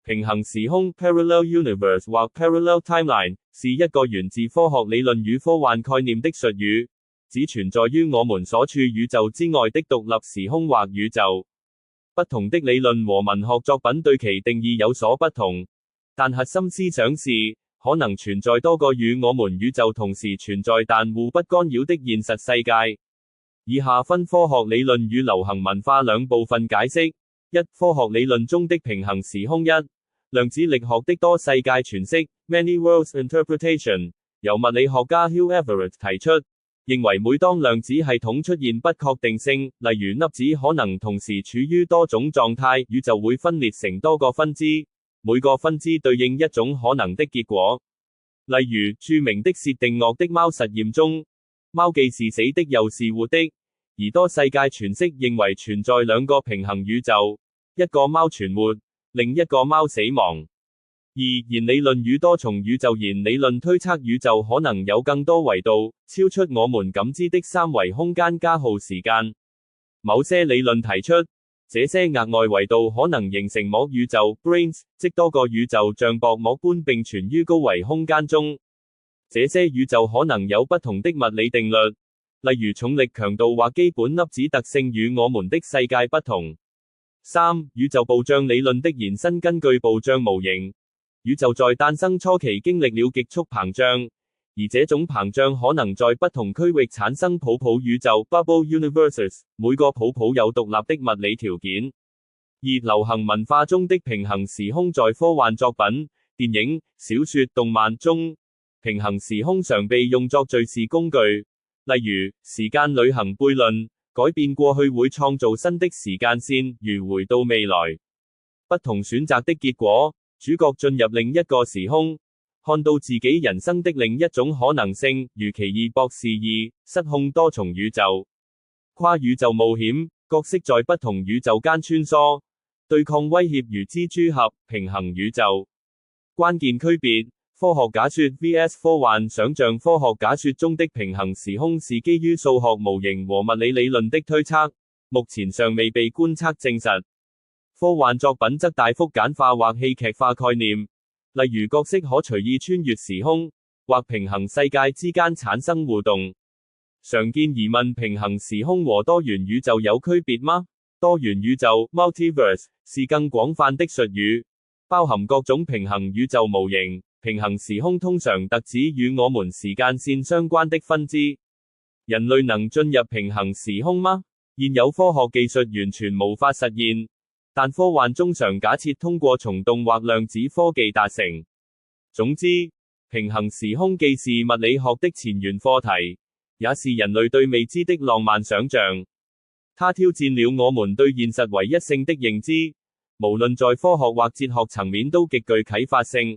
平行時空 （parallel universe） 或 parallel timeline 是一個源自科學理論與科幻概念的術語，指存在於我們所處宇宙之外的獨立時空或宇宙。不同的理論和文學作品對其定義有所不同，但核心思想是，可能存在多個與我們宇宙同時存在但互不干擾的現實世界。以下分科學理論與流行文化兩部分解釋。一、科學理論中的平行時空。一、量子力學的多世界詮釋 （Many Worlds Interpretation） 由物理學家 Hugh Everett 提出，認為每當量子系統出現不確定性，例如粒子可能同時處於多種狀態，宇宙會分裂成多個分支，每個分支對應一種可能的結果。例如，著名的薛定諤的貓實驗中，貓既是死的又是活的，而多世界詮釋認為存在兩個平行宇宙，一個貓存活，另一個貓死亡。二、弦理論與多重宇宙。弦理論推測宇宙可能有更多維度，超出我們感知的三維空間加號時間。某些理論提出，這些額外維度可能形成膜宇宙 （branes），即多個宇宙像薄膜般並存於高維空間中。這些宇宙可能有不同的物理定律，例如重力強度或基本粒子特性與我們的世界不同。三、宇宙暴脹理論的延伸。根據暴脹模型，宇宙在誕生初期經歷了極速膨脹，而這種膨脹可能在不同區域產生泡泡宇宙 （bubble universes），每個泡泡有獨立的物理條件。而流行文化中的平行時空。在科幻作品、電影、小說、動漫中，平行時空常被用作敘事工具，例如時間旅行悖論，改變過去會創造新的時間線，如回到未來。不同選擇的結果，主角進入另一個時空，看到自己人生的另一種可能性，如奇異博士2：失控多重宇宙。跨宇宙冒險，角色在不同宇宙間穿梭，對抗威脅如蜘蛛俠。平行宇宙關鍵區別：科學假說 vs 科幻想象。科學假說中的平行時空是基於數學模型和物理理論的推測，目前尚未被觀測證實。科幻作品則大幅簡化或戲劇化概念，例如角色可隨意穿越時空，或平行世界之間產生互動。常見疑問：平行時空和多元宇宙有區別嗎？多元宇宙 （multiverse） 是更廣泛的術語，包含各種平行宇宙模型。平行時空通常特指與我們時間線相關的分支。人類能進入平行時空嗎？現有科學技術完全無法實現，但科幻中常假設通過蟲洞或量子科技達成。總之，平行時空既是物理學的前沿課題，也是人類對未知的浪漫想象。它挑戰了我們對現實唯一性的認知，無論在科學或哲學層面都極具啟發性。